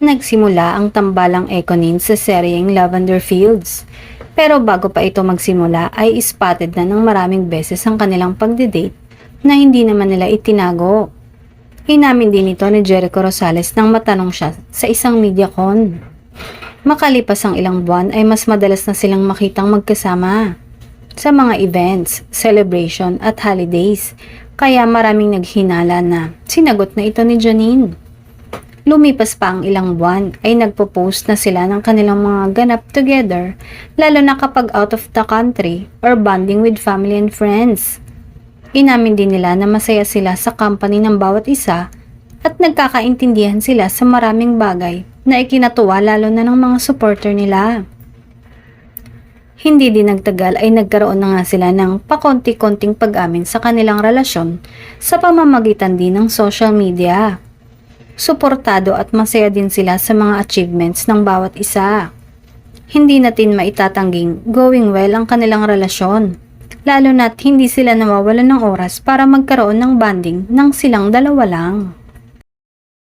Nagsimula ang tambalang Econin sa seryeng Lavender Fields. Pero bago pa ito magsimula ay spotted na ng maraming beses ang kanilang pagdidate na hindi naman nila itinago. Inamin din ito ni Jericho Rosales nang matanong siya sa isang MediaCon. Makalipas ang ilang buwan ay mas madalas na silang makitang magkasama sa mga events, celebration at holidays, kaya maraming naghinala na sinagot na ito ni Janine. Lumipas pa ang ilang buwan ay nagpo-post na sila ng kanilang mga ganap together, lalo na kapag out of the country or bonding with family and friends. Inamin din nila na masaya sila sa company ng bawat isa at nagkakaintindihan sila sa maraming bagay na ikinatuwa lalo na ng mga supporter nila. Hindi din nagtagal ay nagkaroon na nga sila ng pakonti-konting pag-amin sa kanilang relasyon sa pamamagitan din ng social media. Suportado at masaya din sila sa mga achievements ng bawat isa. Hindi natin maitatangging going well ang kanilang relasyon, lalo na't hindi sila nawawalan ng oras para magkaroon ng bonding ng silang dalawa lang.